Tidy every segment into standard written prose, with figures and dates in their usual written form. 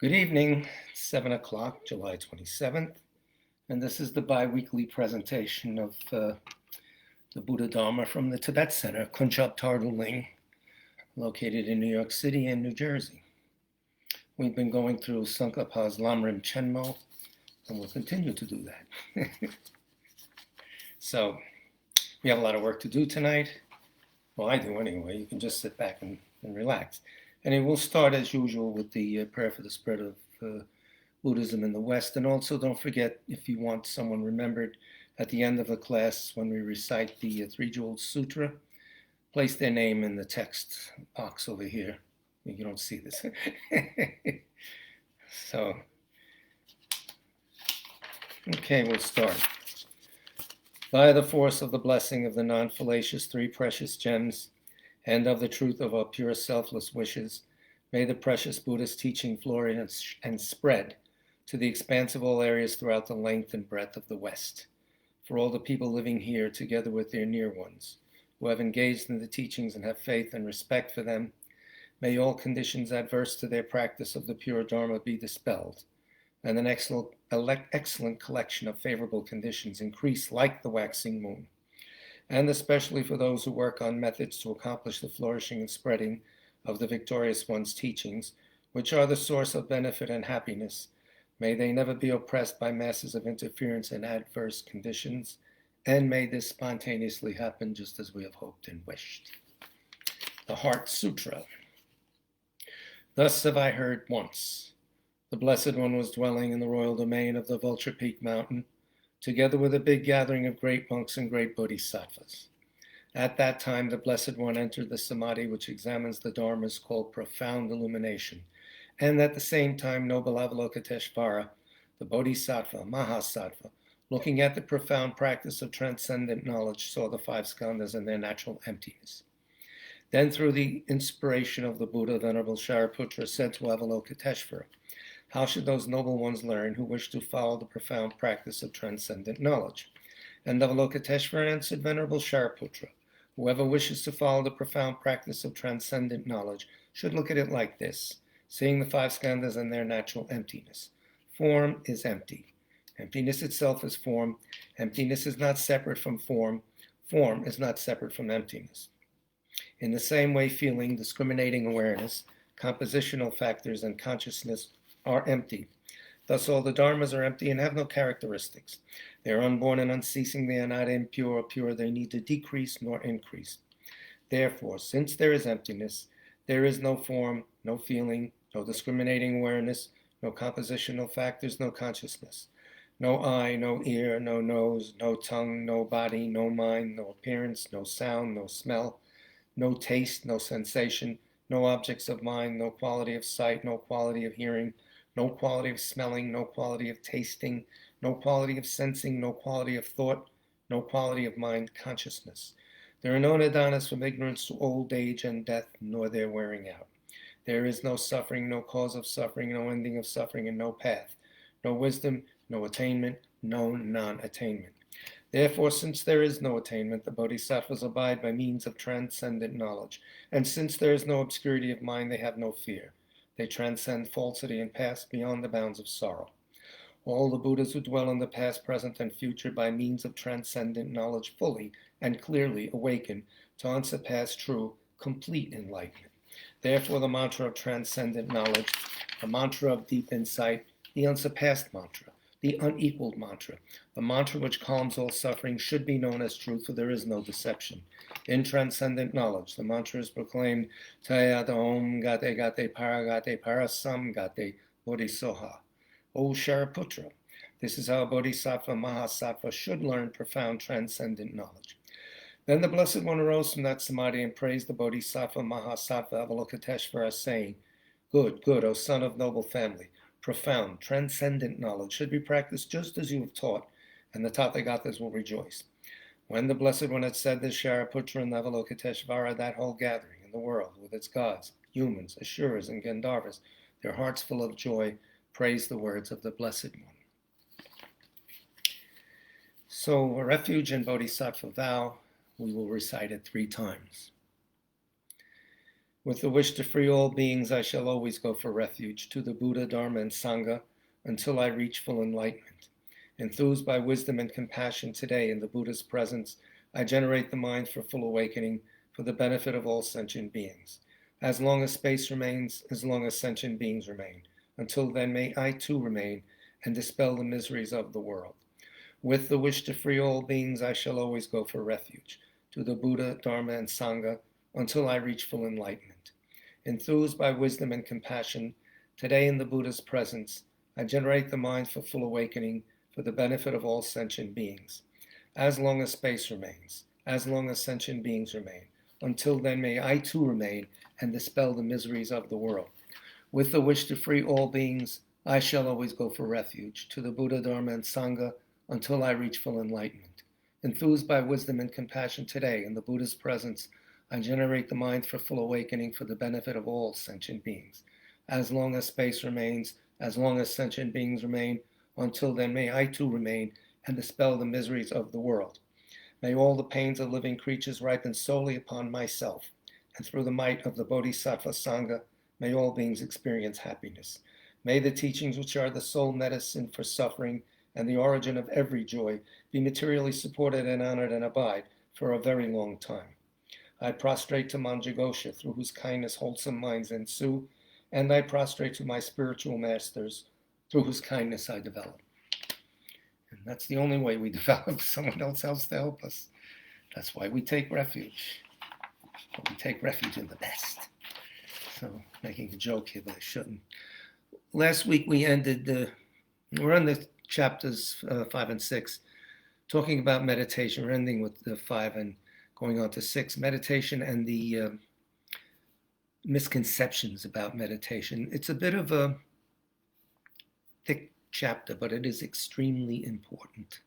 Good evening, 7 o'clock, July 27th, and this is the bi-weekly presentation of the Buddha Dharma from the Tibet Center, Kunchab Tarduling, located in New York City and New Jersey. We've been going through Tsongkhapa's Lamrim Chenmo, and we'll continue to do that. So, we have a lot of work to do tonight. Well, I do anyway. You can just sit back and relax. And we'll start as usual with the prayer for the spread of Buddhism in the West. And also don't forget, if you want someone remembered at the end of the class when we recite the Three Jewels Sutra, place their name in the text box over here. You don't see this. So, okay, we'll start. By the force of the blessing of the non-fallacious three precious gems, and of the truth of our pure selfless wishes, may the precious Buddhist teaching flourish and spread to the expanse of all areas throughout the length and breadth of the West. For all the people living here, together with their near ones, who have engaged in the teachings and have faith and respect for them, may all conditions adverse to their practice of the pure Dharma be dispelled, and an excellent collection of favorable conditions increase like the waxing moon. And especially for those who work on methods to accomplish the flourishing and spreading of the victorious one's teachings, which are the source of benefit and happiness, may they never be oppressed by masses of interference and adverse conditions, and may this spontaneously happen just as we have hoped and wished. The Heart Sutra. Thus have I heard once. The Blessed One was dwelling in the royal domain of the Vulture Peak Mountain, together with a big gathering of great monks and great bodhisattvas. At that time, the Blessed One entered the samadhi which examines the dharmas called profound illumination, and at the same time, noble Avalokiteshvara, the bodhisattva, mahasattva, looking at the profound practice of transcendent knowledge, saw the five skandhas in their natural emptiness. Then, through the inspiration of the Buddha, Venerable Shariputra said to Avalokiteshvara, how should those noble ones learn who wish to follow the profound practice of transcendent knowledge? And Avalokiteshvara answered, Venerable Shariputra, whoever wishes to follow the profound practice of transcendent knowledge should look at it like this, seeing the five skandhas in their natural emptiness. Form is empty. Emptiness itself is form. Emptiness is not separate from form. Form is not separate from emptiness. In the same way, feeling, discriminating awareness, compositional factors, and consciousness are empty. Thus all the dharmas are empty and have no characteristics. They are unborn and unceasing. They are not impure or pure. They neither decrease nor increase. Therefore, since there is emptiness, there is no form, no feeling, no discriminating awareness, no compositional factors, no consciousness. No eye, no ear, no nose, no tongue, no body, no mind, no appearance, no sound, no smell, no taste, no sensation, no objects of mind, no quality of sight, no quality of hearing, no quality of smelling, no quality of tasting, no quality of sensing, no quality of thought, no quality of mind consciousness. There are no nidanas from ignorance to old age and death, nor their wearing out. There is no suffering, no cause of suffering, no ending of suffering, and no path, no wisdom, no attainment, no non-attainment. Therefore, since there is no attainment, the bodhisattvas abide by means of transcendent knowledge, and since there is no obscurity of mind, they have no fear. They transcend falsity and pass beyond the bounds of sorrow. All the Buddhas who dwell in the past, present, and future by means of transcendent knowledge fully and clearly awaken to unsurpassed, true, complete enlightenment. Therefore, the mantra of transcendent knowledge, the mantra of deep insight, the unsurpassed mantra, the unequaled mantra, the mantra which calms all suffering, should be known as truth, for there is no deception. In transcendent knowledge, the mantra is proclaimed, Tayata Om Gate Gate Paragate Parasam Gate Bodhisoha. O Shariputra, this is how a bodhisattva mahasattva should learn profound transcendent knowledge. Then the Blessed One arose from that samadhi and praised the bodhisattva mahasattva Avalokiteshvara, saying, Good, good, O son of noble family. Profound, transcendent knowledge should be practiced just as you have taught, and the Tathagatas will rejoice. When the Blessed One had said this, Shariputra and Avalokiteshvara, that whole gathering in the world, with its gods, humans, Asuras, and Gandharvas, their hearts full of joy, praised the words of the Blessed One. So, a refuge and bodhisattva vow, we will recite it 3 times. With the wish to free all beings, I shall always go for refuge to the Buddha, Dharma, and Sangha until I reach full enlightenment. Enthused by wisdom and compassion today in the Buddha's presence, I generate the mind for full awakening for the benefit of all sentient beings. As long as space remains, as long as sentient beings remain. Until then, may I too remain and dispel the miseries of the world. With the wish to free all beings, I shall always go for refuge to the Buddha, Dharma, and Sangha until I reach full enlightenment. Enthused by wisdom and compassion, today in the Buddha's presence, I generate the mind for full awakening for the benefit of all sentient beings. As long as space remains, as long as sentient beings remain. Until then, may I too remain and dispel the miseries of the world. With the wish to free all beings, I shall always go for refuge to the Buddha, Dharma, and Sangha until I reach full enlightenment. Enthused by wisdom and compassion today in the Buddha's presence, I generate the mind for full awakening for the benefit of all sentient beings. As long as space remains, as long as sentient beings remain, until then may I too remain and dispel the miseries of the world. May all the pains of living creatures ripen solely upon myself, and through the might of the Bodhisattva Sangha, may all beings experience happiness. May the teachings which are the sole medicine for suffering and the origin of every joy be materially supported and honored and abide for a very long time. I prostrate to Manjagosha, through whose kindness wholesome minds ensue, and I prostrate to my spiritual masters, through whose kindness I develop. And that's the only way we develop. Someone else to help us. That's why we take refuge. But we take refuge in the best. So, making a joke here, but I shouldn't. Last week we ended, we're on the chapters 5 and 6, talking about meditation. We're ending with the 5 and going on to 6. Meditation and the misconceptions about meditation. It's a bit of a thick chapter, but it is extremely important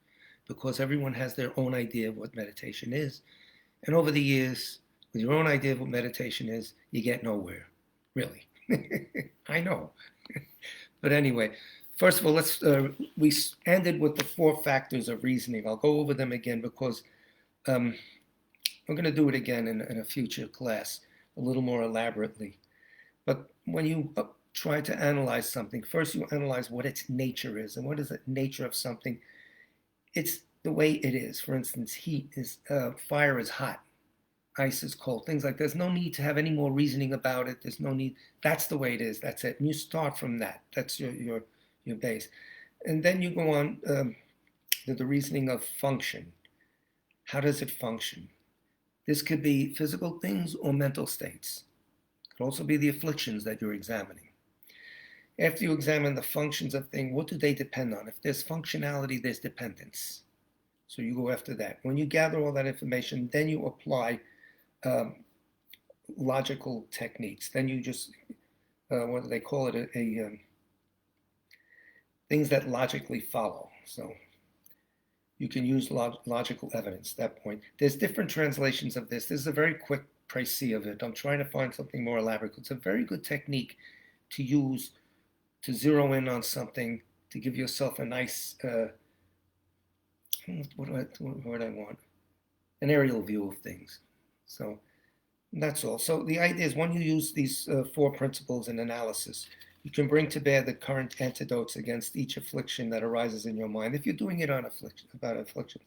because everyone has their own idea of what meditation is. And over the years, with your own idea of what meditation is, you get nowhere, really. I know. But anyway, first of all, we ended with the 4 factors of reasoning. I'll go over them again because we're going to do it again in a future class, a little more elaborately. But when you try to analyze something, first you analyze what its nature is. And what is the nature of something? It's the way it is. For instance, fire is hot, ice is cold, things like that. There's no need to have any more reasoning about it. There's no need. That's the way it is. That's it. And you start from that. That's your base. And then you go on to the reasoning of function. How does it function? This could be physical things or mental states. It could also be the afflictions that you're examining. After you examine the functions of things, what do they depend on? If there's functionality, there's dependence. So you go after that. When you gather all that information, then you apply logical techniques. Then you just, what do they call it? Things that logically follow. So you can use logical evidence at that point. There's different translations of this. This is a very quick précis of it. I'm trying to find something more elaborate. It's a very good technique to use to zero in on something, to give yourself a nice, what do I want? An aerial view of things. So that's all. So the idea is when you use these 4 principles in analysis, you can bring to bear the current antidotes against each affliction that arises in your mind. If you're doing it on about affliction,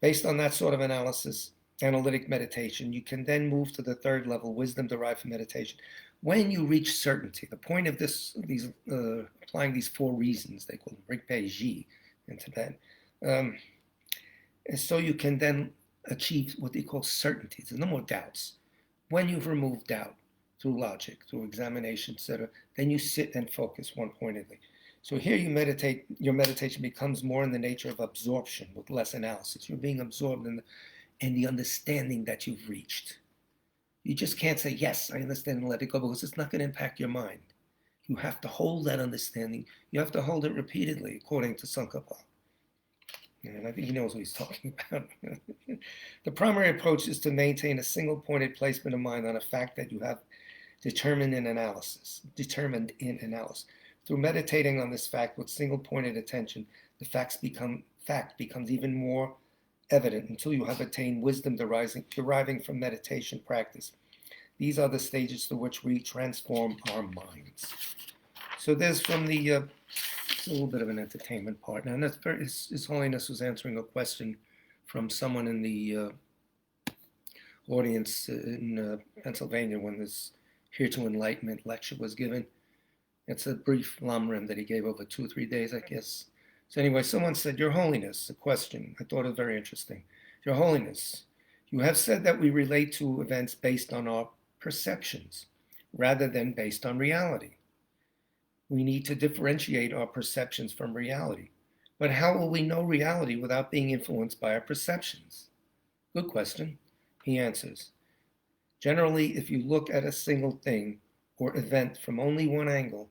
based on that sort of analysis, analytic meditation, you can then move to the 3rd level, wisdom derived from meditation. When you reach certainty, the point of applying these 4 reasons, they call them Rigpe in Tibetan, is so you can then achieve what they call certainty. There's no more doubts. When you've removed doubt through logic, through examination, etc., then you sit and focus one-pointedly. So here you meditate, your meditation becomes more in the nature of absorption with less analysis. You're being absorbed in the understanding that you've reached. You just can't say, yes, I understand, and let it go, because it's not going to impact your mind. You have to hold that understanding. You have to hold it repeatedly, according to Tsongkhapa. And I think he knows what he's talking about. The primary approach is to maintain a single-pointed placement of mind on a fact that you have determined in analysis. Through meditating on this fact with single-pointed attention, the fact becomes even more evident until you have attained wisdom deriving from meditation practice. These are the stages through which we transform our minds. So there's from the, it's a little bit of an entertainment part. And that's His Holiness was answering a question from someone in the audience in Pennsylvania when this Here to Enlightenment lecture was given. It's a brief lamrim that he gave over 2 or 3 days, I guess. So anyway, someone said, Your Holiness, a question. I thought it was very interesting. Your Holiness, you have said that we relate to events based on our perceptions rather than based on reality. We need to differentiate our perceptions from reality. But how will we know reality without being influenced by our perceptions? Good question. He answers, generally, if you look at a single thing or event from only one angle,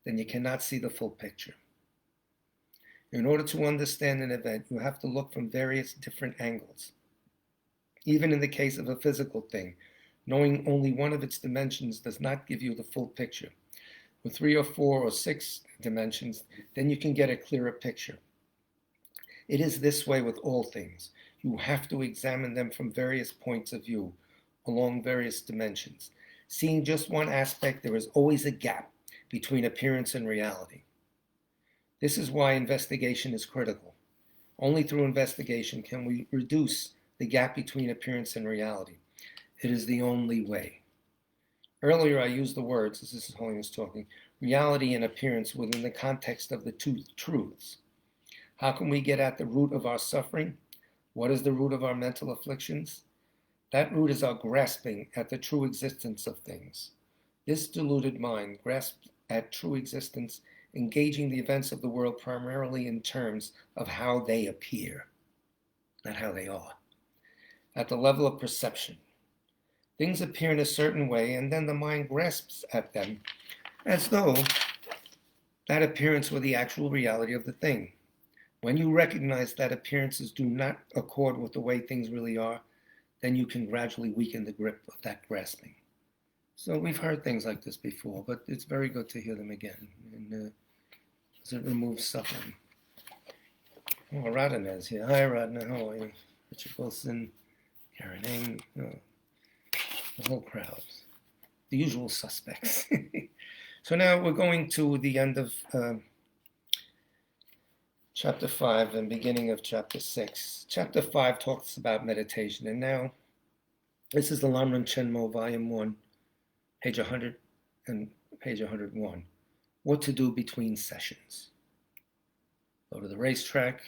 then you cannot see the full picture. In order to understand an event, you have to look from various different angles. Even in the case of a physical thing, knowing only one of its dimensions does not give you the full picture. With 3 or 4 or 6 dimensions, then you can get a clearer picture. It is this way with all things. You have to examine them from various points of view, along various dimensions. Seeing just one aspect, there is always a gap between appearance and reality. This is why investigation is critical. Only through investigation can we reduce the gap between appearance and reality. It is the only way. Earlier I used the words, as this is Holiness talking, reality and appearance within the context of the two truths. How can we get at the root of our suffering? What is the root of our mental afflictions? That root is our grasping at the true existence of things. This deluded mind grasps at true existence, engaging the events of the world primarily in terms of how they appear, not how they are. At the level of perception, things appear in a certain way, and then the mind grasps at them as though that appearance were the actual reality of the thing. When you recognize that appearances do not accord with the way things really are, then you can gradually weaken the grip of that grasping. So we've heard things like this before, but it's very good to hear them again, and as it removes suffering. Oh, Radhana is here. Hi, Radhana. How are you? Richard Wilson, Karen Eng, the whole crowd, the usual suspects. So now we're going to the end of Chapter 5 and beginning of Chapter 6. Chapter 5 talks about meditation, and now this is the Lamrim Chenmo, Volume 1, page 100 and page 101. What to do between sessions. Go to the racetrack,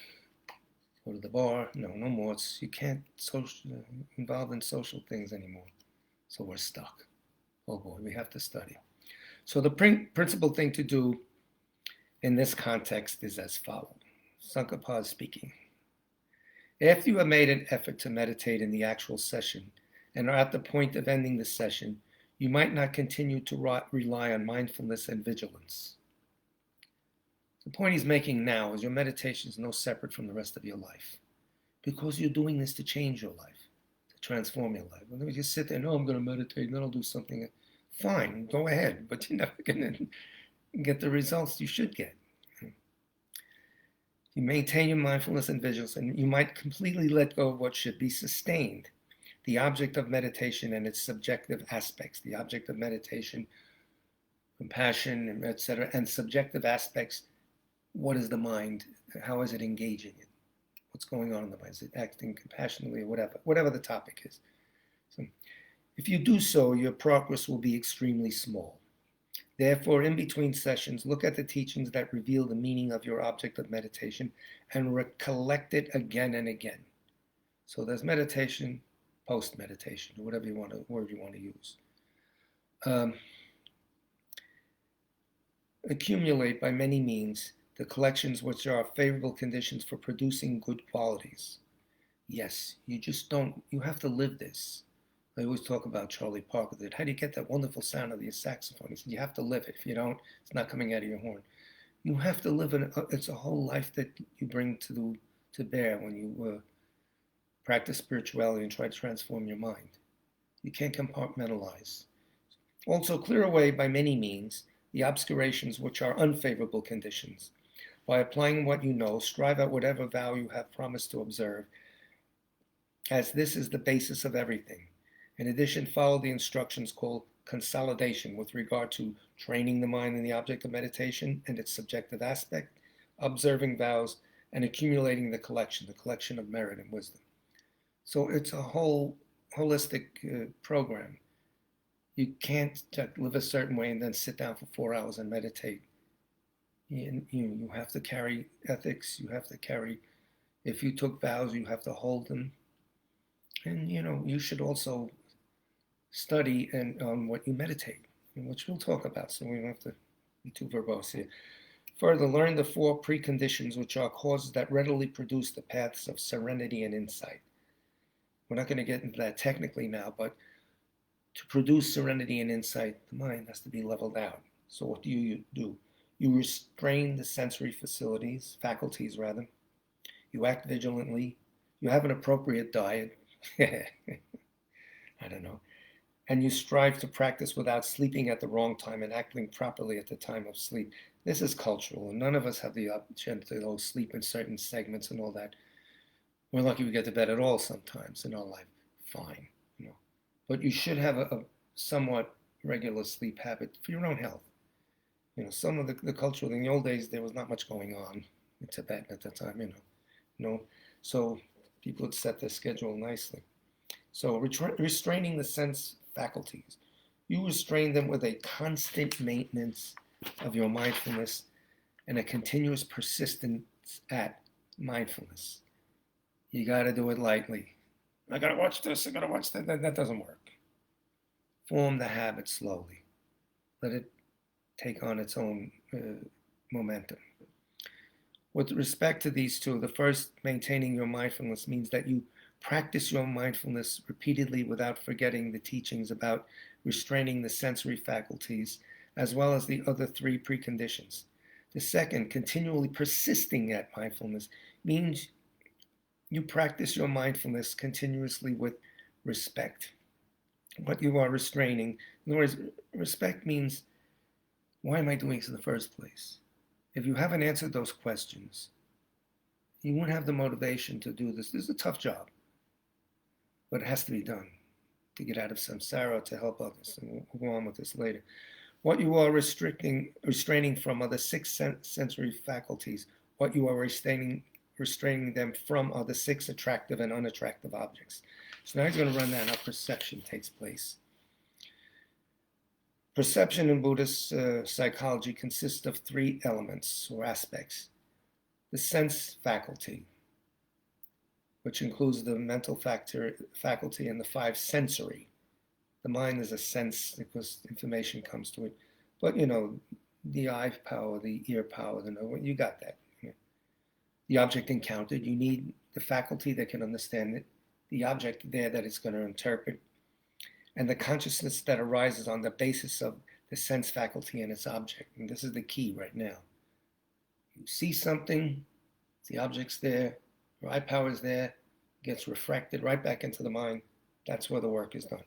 go to the bar. No more. You can't involve in social things anymore. So we're stuck. Oh boy, we have to study. So the principal thing to do in this context is as follows. Sankapa is speaking. After you have made an effort to meditate in the actual session and are at the point of ending the session, you might not continue to rely on mindfulness and vigilance. The point he's making now is your meditation is no separate from the rest of your life, because you're doing this to change your life, to transform your life. When you just sit there, no, I'm going to meditate, and then I'll do something. Fine, go ahead, but you're never going to get the results you should get. You maintain your mindfulness and vigilance, and you might completely let go of what should be sustained. The object of meditation and its subjective aspects, the object of meditation, compassion, etc., and subjective aspects. What is the mind? How is it engaging it? What's going on in the mind? Is it acting compassionately or whatever the topic is? So if you do so, your progress will be extremely small. Therefore, in between sessions, look at the teachings that reveal the meaning of your object of meditation and recollect it again and again. So there's meditation, post-meditation, or whatever word you want to use. Accumulate by many means the collections which are favorable conditions for producing good qualities. Yes, you have to live this. I always talk about Charlie Parker. How do you get that wonderful sound of your saxophone? He said, you have to live it. If you don't, it's not coming out of your horn. You have to live it. It's a whole life that you bring to bear when you practice spirituality and try to transform your mind. You can't compartmentalize. Also, clear away by many means the obscurations which are unfavorable conditions. By applying what you know, strive at whatever vow you have promised to observe, as this is the basis of everything. In addition, follow the instructions called consolidation with regard to training the mind in the object of meditation and its subjective aspect, observing vows, and accumulating the collection of merit and wisdom. So it's a whole holistic program. You can't live a certain way and then sit down for 4 hours and meditate. You have to carry ethics. You have to carry, if you took vows, you have to hold them. And, you should also study on what you meditate, which we'll talk about, so we don't have to be too verbose here. Further, learn the 4 preconditions, which are causes that readily produce the paths of serenity and insight. We're not going to get into that technically now, but to produce serenity and insight, the mind has to be leveled out. So what do? You restrain the sensory faculties rather. You act vigilantly. You have an appropriate diet. I don't know. And you strive to practice without sleeping at the wrong time and acting properly at the time of sleep. This is cultural, and none of us have the option to sleep in certain segments and all that. We're lucky we get to bed at all sometimes in our life. Fine, But you should have a somewhat regular sleep habit for your own health. Some of the cultural, in the old days, there was not much going on in Tibet at the time, So people would set their schedule nicely. So restraining the sense faculties. You restrain them with a constant maintenance of your mindfulness and a continuous persistence at mindfulness. You got to do it lightly. I got to watch this, I got to watch that. That doesn't work. Form the habit slowly. Let it take on its own momentum. With respect to these two, the first, maintaining your mindfulness, means that you practice your mindfulness repeatedly without forgetting the teachings about restraining the sensory faculties, as well as the other 3 preconditions. The second, continually persisting at mindfulness, means you practice your mindfulness continuously with respect. What you are restraining, in other words, respect means, why am I doing this in the first place? If you haven't answered those questions, you won't have the motivation to do this. This is a tough job, but it has to be done to get out of samsara, to help others. And we'll go on with this later. What you are restraining from are the 6 sensory faculties. What you are restraining them from are the 6 attractive and unattractive objects. So now he's going to run down how perception takes place. Perception in Buddhist psychology consists of 3 elements or aspects. The sense faculty, which includes the mental faculty and the 5 sensory. The mind is a sense because information comes to it. But, the eye power, the ear power, you got that. The object encountered, you need the faculty that can understand it, the object there that it's going to interpret, and the consciousness that arises on the basis of the sense faculty and its object. And this is the key right now. You see something, the object's there, your eye power is there, gets refracted right back into the mind. That's where the work is done.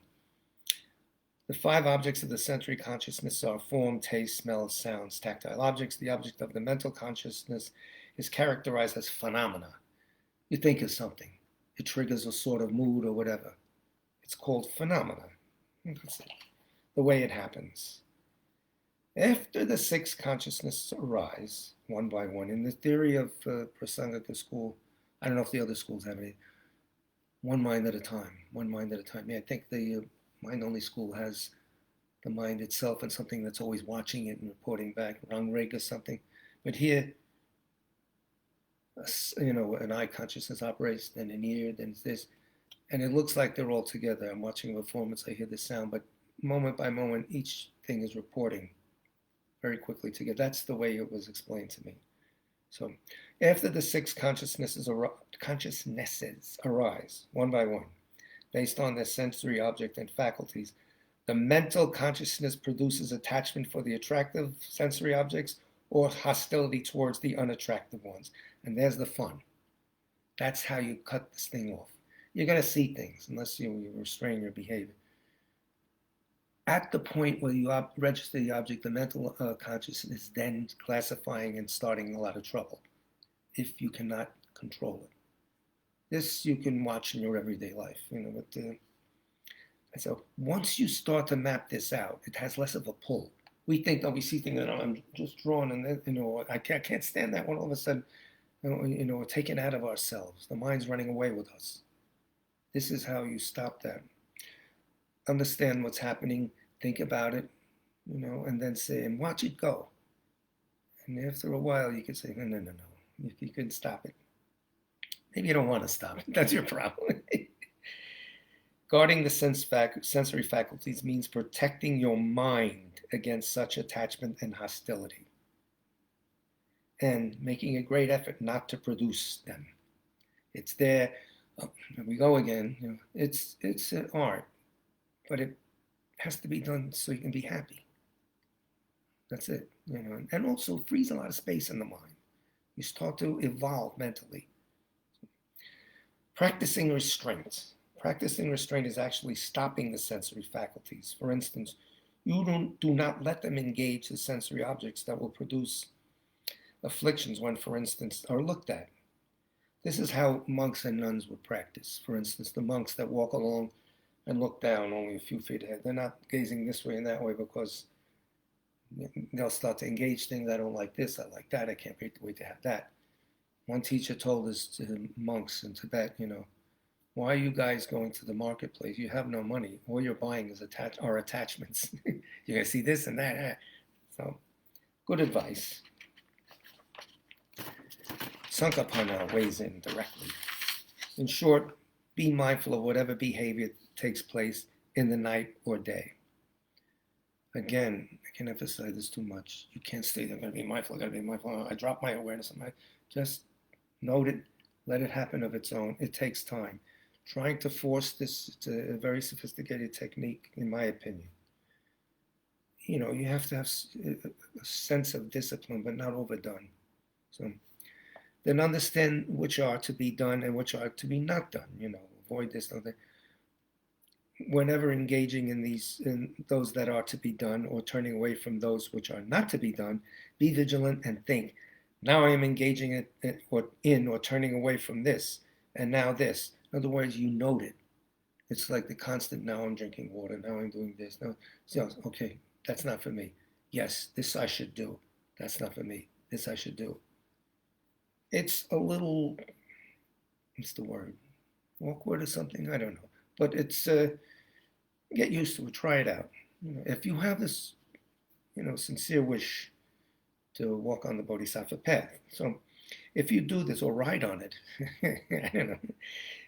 The 5 objects of the sensory consciousness are form, taste, smell, sounds, tactile objects. The object of the mental consciousness is characterized as phenomena. You think of something. It triggers a sort of mood or whatever. It's called phenomena. That's it. The way it happens. After the 6 consciousnesses arise, one by one, in the theory of Prasangika school, I don't know if the other schools have any, one mind at a time. Yeah, I think the mind-only school has the mind itself and something that's always watching it and reporting back, Rang Rig or something. But here, an eye consciousness operates, then an ear, then this, and it looks like they're all together. I'm watching a performance, I hear the sound, but moment by moment, each thing is reporting very quickly together. That's the way it was explained to me. So after the 6 consciousnesses arise, one by one, based on their sensory object and faculties, the mental consciousness produces attachment for the attractive sensory objects or hostility towards the unattractive ones. And there's the fun. That's how you cut this thing off. You're going to see things unless you restrain your behavior. At the point where you register the object, the mental consciousness is then classifying and starting a lot of trouble if you cannot control it. This you can watch in your everyday life, but And so once you start to map this out, it has less of a pull. We think that we see things that I'm just drawn, and then, I can't stand that one. All of a sudden, we're taken out of ourselves. The mind's running away with us. This is how you stop that. Understand what's happening, think about it, and then say, and watch it go. And after a while, you can say, no. You can stop it. Maybe you don't want to stop it. That's your problem. Guarding the sensory faculties means protecting your mind against such attachment and hostility, and making a great effort not to produce them. It's there. Oh, here we go again. It's an art, but it has to be done so you can be happy. That's it. And also frees a lot of space in the mind. You start to evolve mentally. Practicing restraint. Practicing restraint is actually stopping the sensory faculties. For instance, you do not let them engage the sensory objects that will produce afflictions when, for instance, are looked at. This is how monks and nuns would practice. For instance, the monks that walk along and look down only a few feet ahead, they're not gazing this way and that way because they'll start to engage things. I don't like this, I like that, I can't wait to have that. One teacher told us to the monks in Tibet, why are you guys going to the marketplace? You have no money. All you're buying is are attachments. You're going to see this and that. So, good advice. Sankapanna weighs in directly. In short, be mindful of whatever behavior takes place in the night or day. Again, I can't emphasize this too much. You can't say, I'm going to be mindful, I drop my awareness. Just note it, let it happen of its own. It takes time. Trying to force this, it's a very sophisticated technique, in my opinion. You have to have a sense of discipline, but not overdone. So then understand which are to be done and which are to be not done. Avoid this, don't they? Whenever engaging in those that are to be done or turning away from those which are not to be done, be vigilant and think, now I am engaging in or turning away from this, and now this. In other words, you note it. It's like the constant, now I'm drinking water, now I'm doing this. Now, so, okay, that's not for me. Yes, this I should do. That's not for me. This I should do. It's a little, what's the word? Awkward or something? I don't know. But it's, get used to it, try it out. If you have this, sincere wish to walk on the Bodhisattva path. So if you do this or ride on it, I don't know.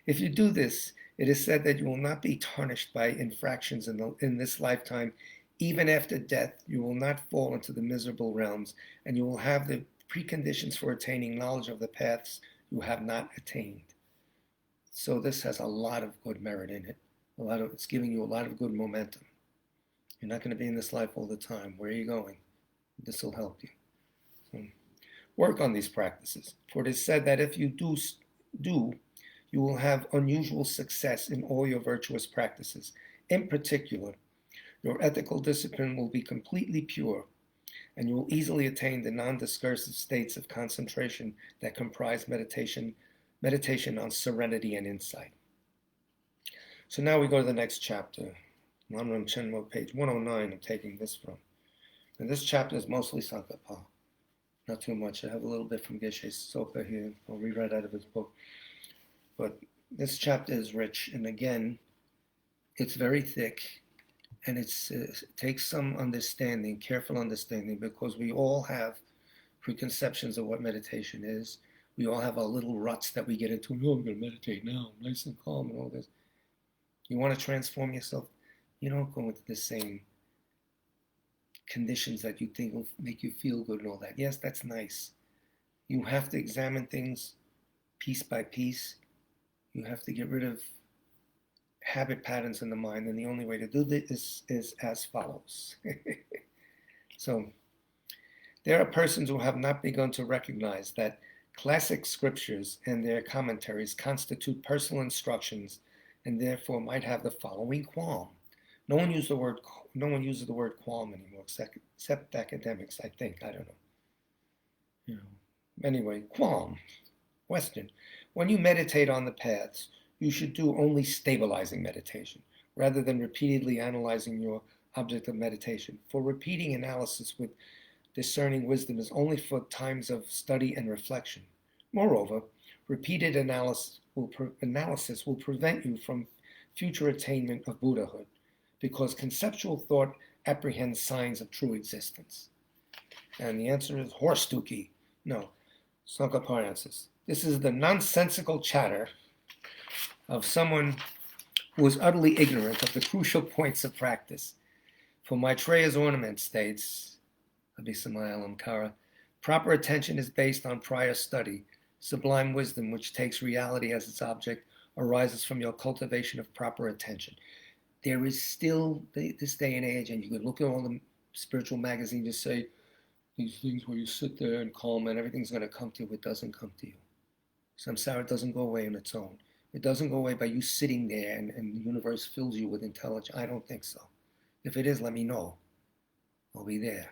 If you do this, it is said that you will not be tarnished by infractions in this lifetime. Even after death, you will not fall into the miserable realms, and you will have the preconditions for attaining knowledge of the paths you have not attained. So this has a lot of good merit in it. It's giving you a lot of good momentum. You're not going to be in this life all the time. Where are you going? This will help you. So work on these practices. For it is said that if you do, you will have unusual success in all your virtuous practices. In particular, your ethical discipline will be completely pure, and you will easily attain the non-discursive states of concentration that comprise meditation on serenity and insight. So now we go to the next chapter. Lamrim Chenmo, page 109, I'm taking this from. And this chapter is mostly Sankapa. Not too much. I have a little bit from Geshe Soka here. I'll reread out of his book. But this chapter is rich, and again, it's very thick, and it takes some understanding, careful understanding, because we all have preconceptions of what meditation is. We all have our little ruts that we get into. Oh, I'm going to meditate now, I'm nice and calm and all this. You want to transform yourself, you don't go into the same conditions that you think will make you feel good and all that. Yes, that's nice. You have to examine things piece by piece. You have to get rid of habit patterns in the mind, and the only way to do this is as follows. So, there are persons who have not begun to recognize that classic scriptures and their commentaries constitute personal instructions, and therefore might have the following qualm. No one uses the word qualm anymore, except academics, I think. I don't know. Anyway, qualm. Question. When you meditate on the paths, you should do only stabilizing meditation. rather than repeatedly analyzing your object of meditation. For repeating analysis with discerning wisdom is only for times of study and reflection. Moreover, repeated analysis will prevent you from future attainment of Buddhahood, because conceptual thought apprehends signs of true existence. And the answer is horse dookie. No, Sankapar answers. This is the nonsensical chatter of someone who is utterly ignorant of the crucial points of practice. For Maitreya's ornament states, Abhisamaya Alamkara, proper attention is based on prior study. Sublime wisdom, which takes reality as its object, arises from your cultivation of proper attention. There is still, this day and age, and you could look at all the spiritual magazines and say, these things where you sit there and calm and everything's going to come to you. It doesn't come to you. Samsara doesn't go away on its own. It doesn't go away by you sitting there and the universe fills you with intelligence. I don't think so. If it is, let me know. I'll be there.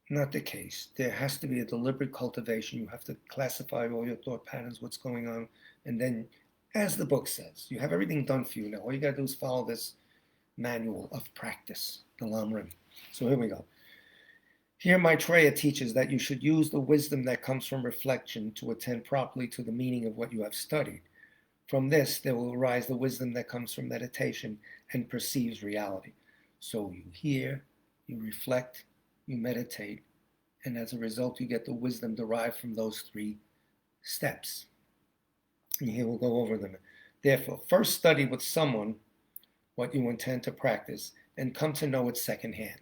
Not the case. There has to be a deliberate cultivation. You have to classify all your thought patterns, what's going on, and then, as the book says, you have everything done for you now. All you got to do is follow this manual of practice, the Lamrim. So here we go. Here Maitreya teaches that you should use the wisdom that comes from reflection to attend properly to the meaning of what you have studied. From this, there will arise the wisdom that comes from meditation and perceives reality. So you hear, you reflect, you meditate, and as a result, you get the wisdom derived from those 3 steps. And here we'll go over them. Therefore, first study with someone what you intend to practice and come to know it secondhand.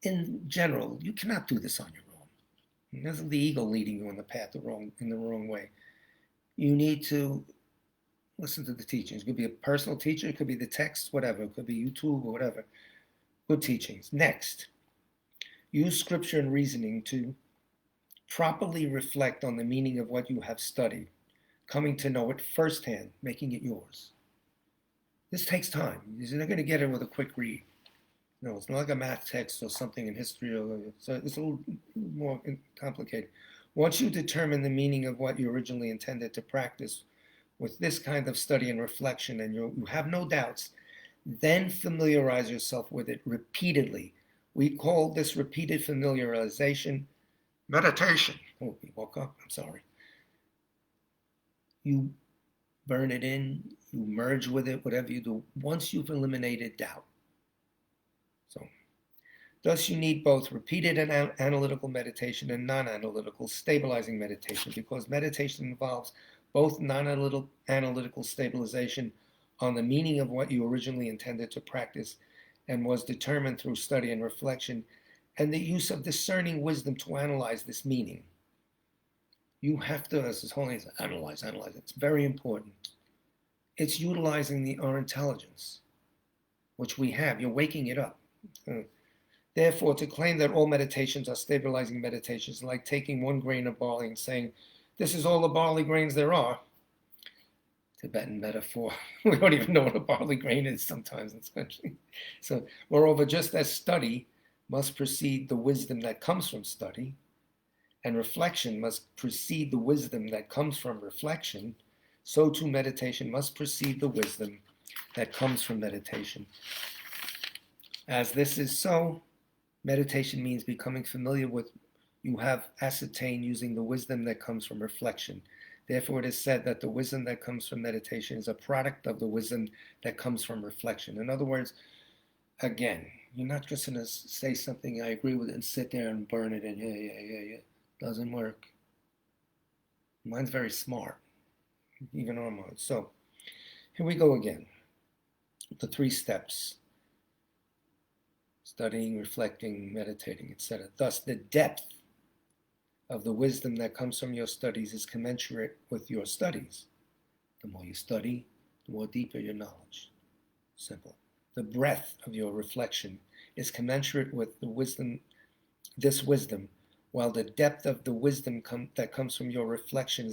In general, you cannot do this on your own. This is the ego leading you on the path in the wrong way. You need to listen to the teachings. It could be a personal teacher, it could be the text, whatever. It could be YouTube or whatever. Good teachings. Next, use scripture and reasoning to properly reflect on the meaning of what you have studied, coming to know it firsthand, making it yours. This takes time. You're not going to get it with a quick read. No, it's not like a math text or something in history. So it's a little more complicated. Once you determine the meaning of what you originally intended to practice with this kind of study and reflection, and you have no doubts, then familiarize yourself with it repeatedly. We call this repeated familiarization meditation. Oh, we woke up. I'm sorry. You burn it in, you merge with it, whatever you do, once you've eliminated doubt. So, thus you need both repeated and analytical meditation and non-analytical stabilizing meditation, because meditation involves both non-analytical stabilization on the meaning of what you originally intended to practice and was determined through study and reflection, and the use of discerning wisdom to analyze this meaning. You have to, as his holiness, analyze. It's very important. It's utilizing our intelligence, which we have. You're waking it up. Therefore, to claim that all meditations are stabilizing meditations, like taking 1 grain of barley and saying, this is all the barley grains there are. Tibetan metaphor. We don't even know what a barley grain is sometimes in this country. So, moreover, just as study must precede the wisdom that comes from study, and reflection must precede the wisdom that comes from reflection, so too meditation must precede the wisdom that comes from meditation. As this is so, meditation means becoming familiar with you have ascertained using the wisdom that comes from reflection. Therefore, it is said that the wisdom that comes from meditation is a product of the wisdom that comes from reflection. In other words, again, you're not just going to say something, I agree with it, and sit there and burn it, and yeah. Doesn't work. Mine's very smart, even on mine. So, here we go again. The 3 steps. Studying, reflecting, meditating, etc. Thus, the depth of the wisdom that comes from your studies is commensurate with your studies. The more you study, the more deeper your knowledge. Simple. The breadth of your reflection is commensurate with this wisdom, while the depth of the wisdom that comes from your reflection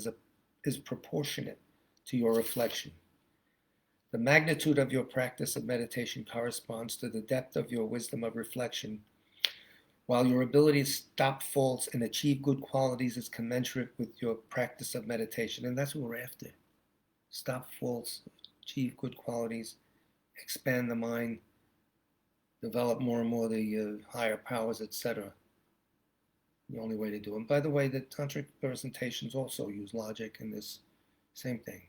is proportionate to your reflection. The magnitude of your practice of meditation corresponds to the depth of your wisdom of reflection, while your ability to stop faults and achieve good qualities is commensurate with your practice of meditation. And that's what we're after. stop faults, achieve good qualities, expand the mind, develop more and more the higher powers, etc. The only way to do it. By the way, the tantric presentations also use logic in this same thing.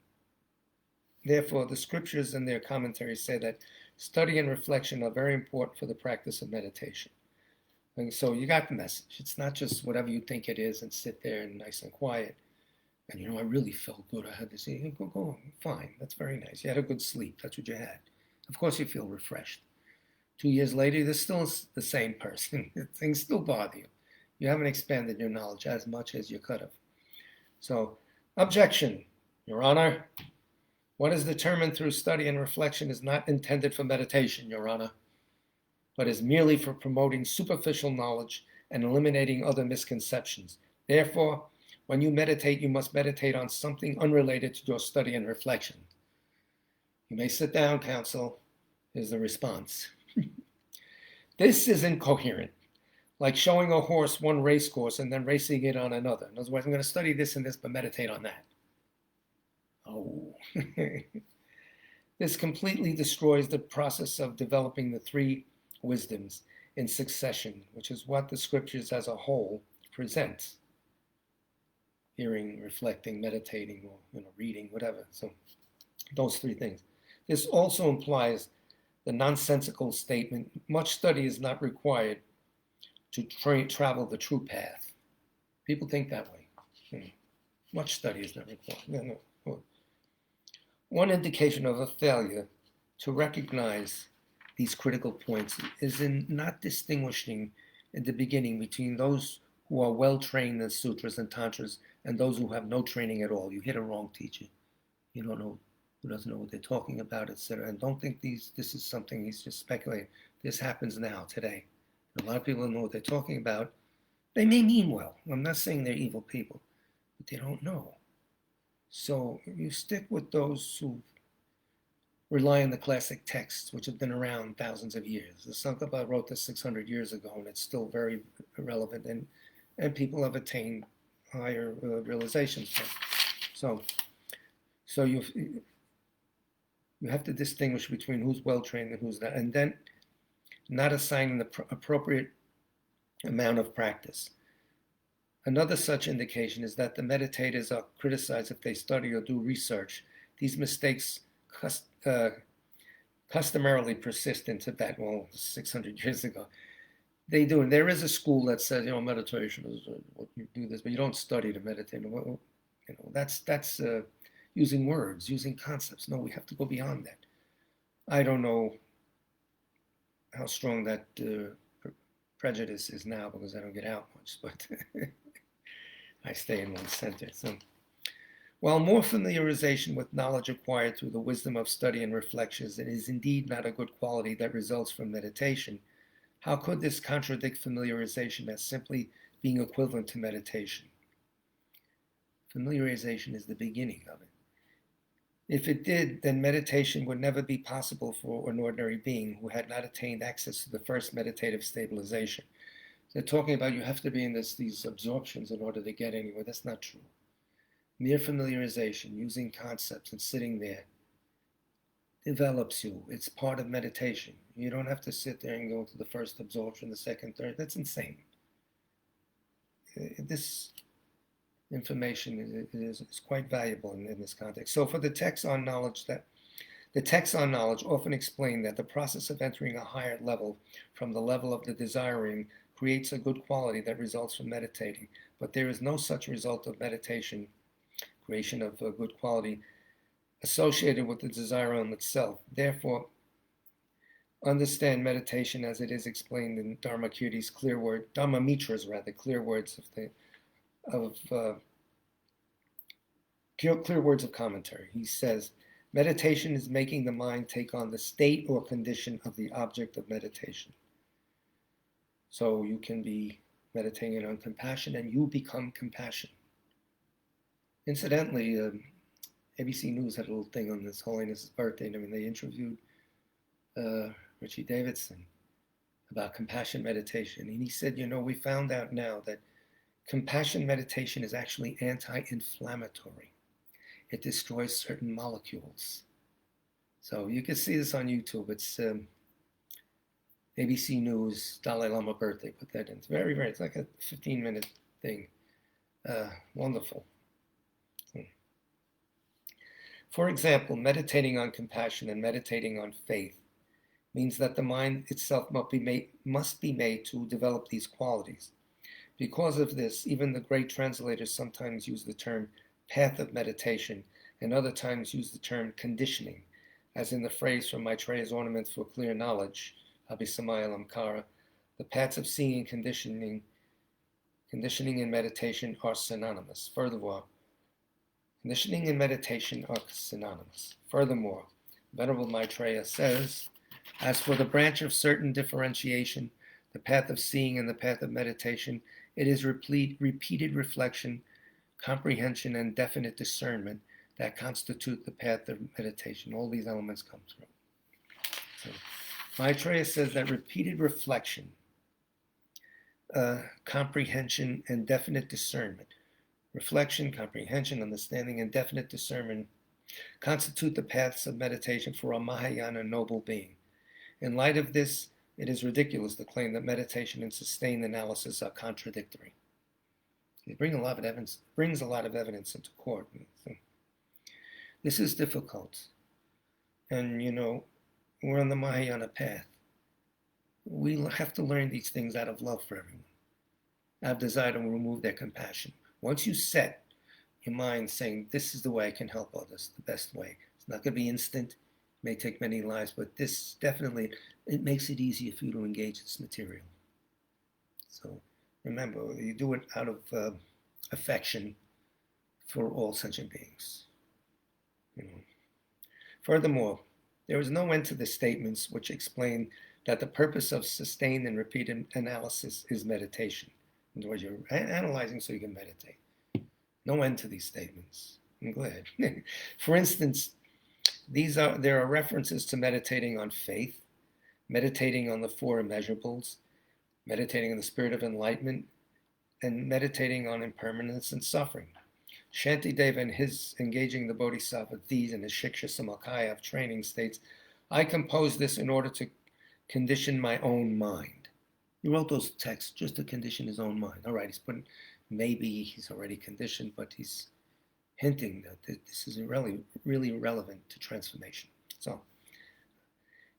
Therefore, the scriptures and their commentaries say that study and reflection are very important for the practice of meditation. And so you got the message. It's not just whatever you think it is and sit there and nice and quiet. And I really felt good. I had this. Go, fine. That's very nice. You had a good sleep. That's what you had. Of course, you feel refreshed. 2 years later, you're still the same person. Things still bother you. You haven't expanded your knowledge as much as you could have. So, objection, Your Honor. What is determined through study and reflection is not intended for meditation, Your Honor, but is merely for promoting superficial knowledge and eliminating other misconceptions. Therefore, when you meditate, you must meditate on something unrelated to your study and reflection. You may sit down, counsel, is the response. This is incoherent, like showing a horse one race course and then racing it on another. In other words, I'm going to study this and this, but meditate on that. Oh. This completely destroys the process of developing the three wisdoms in succession, which is what the scriptures as a whole present. Hearing, reflecting, meditating, or reading, whatever. So those three things. This also implies the nonsensical statement, much study is not required to travel the true path. People think that way. Much study is not required. No. One indication of a failure to recognize these critical points is in not distinguishing in the beginning between those who are well trained in sutras and tantras and those who have no training at all. You hit a wrong teacher. You don't know who doesn't know what they're talking about, etc. And don't think this is something he's just speculating. This happens now, today. A lot of people don't know what they're talking about. They may mean well. I'm not saying they're evil people, but they don't know. So you stick with those who rely on the classic texts, which have been around thousands of years. The Sankapa wrote this 600 years ago, and it's still very relevant, and people have attained higher realizations. So you have to distinguish between who's well-trained and who's not, and then not assigning the appropriate amount of practice. Another such indication is that the meditators are criticized if they study or do research. These mistakes customarily persist in Tibet, 600 years ago. They do, and there is a school that says, meditation is what you do this, but you don't study to meditate. That's using words, using concepts. No, we have to go beyond that. I don't know how strong that prejudice is now because I don't get out much, but I stay in one center. So, while more familiarization with knowledge acquired through the wisdom of study and reflections is indeed not a good quality that results from meditation, how could this contradict familiarization as simply being equivalent to meditation? Familiarization is the beginning of it. If it did, then meditation would never be possible for an ordinary being who had not attained access to the first meditative stabilization. They're talking about you have to be in these absorptions in order to get anywhere. That's not true. Mere familiarization, using concepts and sitting there, develops you. It's part of meditation. You don't have to sit there and go to the first absorption, the second, third. That's insane. This information is quite valuable in this context. So for the texts on knowledge often explain that the process of entering a higher level from the level of the desiring creates a good quality that results from meditating, but there is no such result of meditation, creation of a good quality, associated with the desire on itself. Therefore, understand meditation as it is explained in Dharmakirti's Dharmamitra's clear words of commentary. He says, meditation is making the mind take on the state or condition of the object of meditation. So you can be meditating on compassion and you become compassion. Incidentally, ABC News had a little thing on His Holiness' birthday. They interviewed Richie Davidson about compassion meditation. And he said, we found out now that compassion meditation is actually anti-inflammatory. it destroys certain molecules. So you can see this on YouTube. It's ABC News, Dalai Lama birthday, put that in. It's very, very, it's like a 15-minute thing. Wonderful. For example, meditating on compassion and meditating on faith means that the mind itself must be made to develop these qualities. Because of this, even the great translators sometimes use the term path of meditation and other times use the term conditioning, as in the phrase from Maitreya's Ornament for Clear Knowledge, Abhisamaya Lamkara, the paths of seeing and conditioning and meditation are synonymous. Furthermore, conditioning and meditation are synonymous. Furthermore, Venerable Maitreya says, as for the branch of certain differentiation, the path of seeing and the path of meditation, it is repeated reflection, comprehension, and definite discernment that constitute the path of meditation. All these elements come through. So, Maitreya says that repeated reflection, comprehension, and definite discernment, reflection, comprehension, understanding, and definite discernment constitute the paths of meditation for a Mahayana noble being. In light of this, it is ridiculous to claim that meditation and sustained analysis are contradictory. It brings a lot of evidence into court. This is difficult. And, we're on the Mahayana path. We have to learn these things out of love for everyone, out of desire to remove their compassion. Once you set your mind saying, this is the way I can help others, the best way. It's not going to be instant. It may take many lives, but this definitely, it makes it easier for you to engage this material. So remember, you do it out of affection for all sentient beings. Furthermore, there is no end to the statements which explain that the purpose of sustained and repeated analysis is meditation. In other words, you're analyzing so you can meditate. No end to these statements. I'm glad. For instance, there are references to meditating on faith, meditating on the four immeasurables, meditating on the spirit of enlightenment, and meditating on impermanence and suffering. Shantideva, in his Engaging the Bodhisattva Deeds in his Shiksha Samakaya of training, states, I composed this in order to condition my own mind. He wrote those texts just to condition his own mind. All right, he's putting, maybe he's already conditioned, but he's hinting that this is really, really relevant to transformation. So,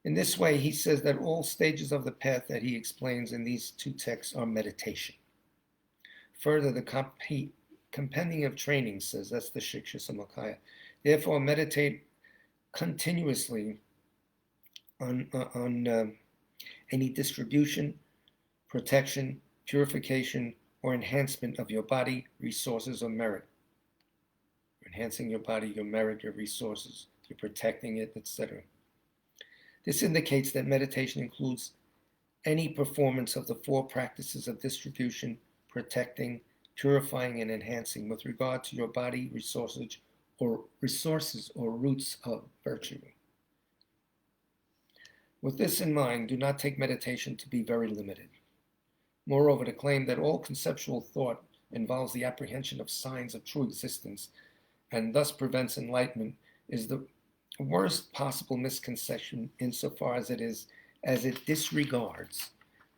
in this way, he says that all stages of the path that he explains in these two texts are meditation. Further, the Compendium of Training says, that's the Shiksha Samakaya, therefore meditate continuously on any distribution, protection, purification, or enhancement of your body, resources, or merit. You're enhancing your body, your merit, your resources, you're protecting it, etc. This indicates that meditation includes any performance of the four practices of distribution, protecting, purifying, and enhancing with regard to your body, resources, or roots of virtue. With this in mind, do not take meditation to be very limited. Moreover, to claim that all conceptual thought involves the apprehension of signs of true existence and thus prevents enlightenment is the worst possible misconception insofar as it disregards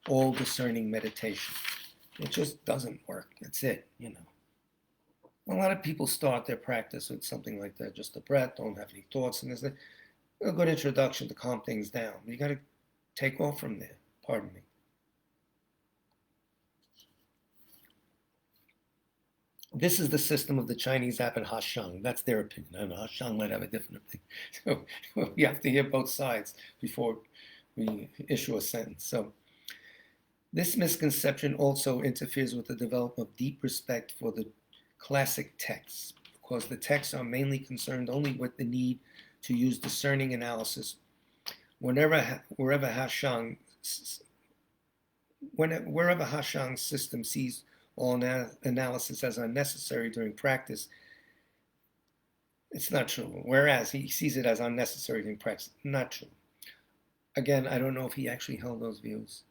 all discerning meditation. It just doesn't work. That's it, A lot of people start their practice with something like that, just a breath, don't have any thoughts, and there's a good introduction to calm things down. You got to take off from there. Pardon me. This is the system of the Chinese abbot Hashang. That's their opinion. I know Hashang might have a different opinion. So we have to hear both sides before we issue a sentence. So this misconception also interferes with the development of deep respect for the classic texts, because the texts are mainly concerned only with the need to use discerning analysis wherever Hashang's system sees all analysis as unnecessary during practice. It's not true. Whereas he sees it as unnecessary during practice. Not true. Again, I don't know if he actually held those views.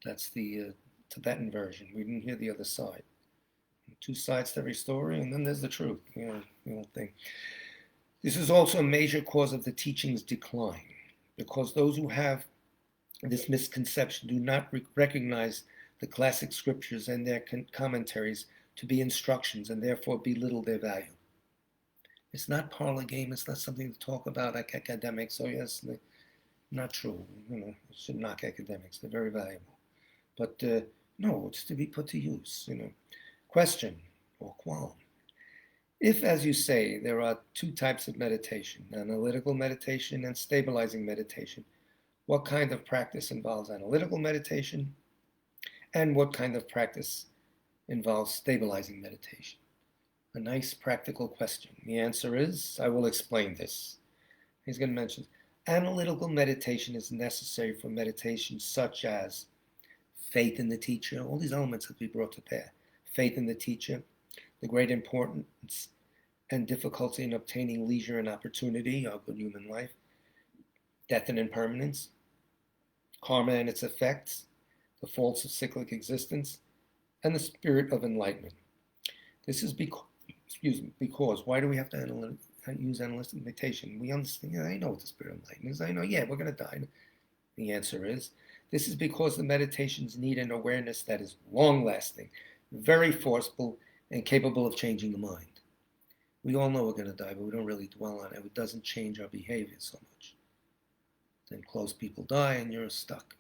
That's the Tibetan version. We didn't hear the other side. Two sides to every story, and then there's the truth. Thing. This is also a major cause of the teaching's decline, because those who have this misconception do not recognize the classic scriptures and their commentaries to be instructions, and therefore belittle their value. It's not parlor game. It's not something to talk about like academics. So yes, not true. You should knock academics. They're very valuable. But no, it's to be put to use. Question or qualm. If, as you say, there are two types of meditation, analytical meditation and stabilizing meditation, what kind of practice involves analytical meditation, and what kind of practice involves stabilizing meditation? A nice practical question. The answer is, I will explain this. He's going to mention, analytical meditation is necessary for meditation such as faith in the teacher. All these elements have to be brought to bear. Faith in the teacher, the great importance and difficulty in obtaining leisure and opportunity of good human life, death and impermanence, karma and its effects, the faults of cyclic existence, and the spirit of enlightenment. This is because why do we have to use analytic meditation? We understand, I know what the spirit of enlightenment is. I know, we're going to die. The answer is, this is because the meditations need an awareness that is long-lasting, very forceful, and capable of changing the mind. We all know we're going to die, but we don't really dwell on it. It doesn't change our behavior so much. Then close people die and you're stuck.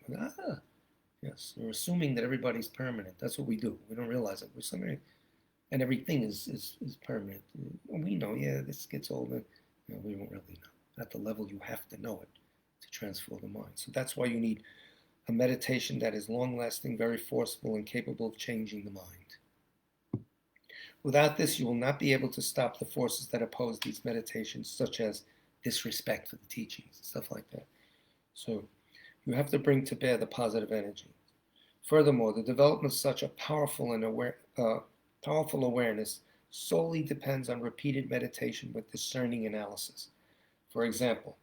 Yes, we're assuming that everybody's permanent. That's what we do. We don't realize it. We're assuming, and everything is permanent. We know, this gets older. We don't really know. At the level you have to know it to transform the mind. So that's why you need a meditation that is long-lasting, very forceful, and capable of changing the mind. Without this, you will not be able to stop the forces that oppose these meditations, such as disrespect for the teachings, stuff like that. So you have to bring to bear the positive energy. Furthermore, the development of such a powerful awareness solely depends on repeated meditation with discerning analysis. For example,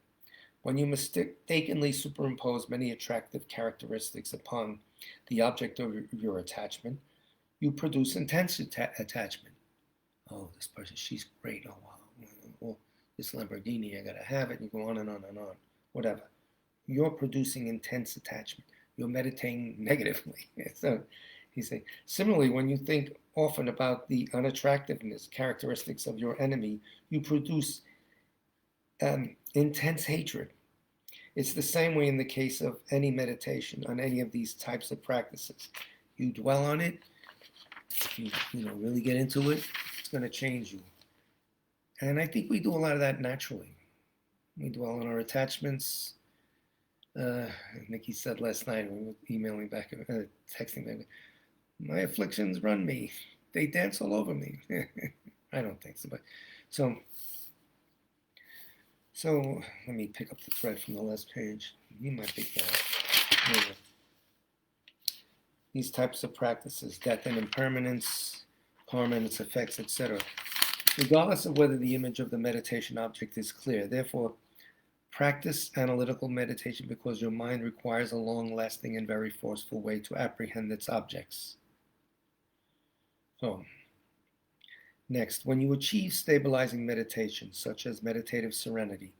when you mistakenly superimpose many attractive characteristics upon the object of your attachment, you produce intense attachment. Oh, this person, she's great. Oh, wow. Oh, this Lamborghini, I gotta have it. You go on and on and on. Whatever. You're producing intense attachment. You're meditating negatively. So he's saying, similarly, when you think often about the unattractiveness characteristics of your enemy, you produce intense hatred. It's the same way in the case of any meditation on any of these types of practices. You dwell on it, you really get into it, it's going to change you. And I think we do a lot of that naturally. We dwell on our attachments. Nikki said last night when we were emailing back, texting back, my afflictions run me. They dance all over me. I don't think so. But so let me pick up the thread from the last page. You might pick that up. These types of practices, death and impermanence, karma and its effects, etc., regardless of whether the image of the meditation object is clear. Therefore, practice analytical meditation because your mind requires a long-lasting and very forceful way to apprehend its objects. So, next, when you achieve stabilizing meditation, such as meditative serenity,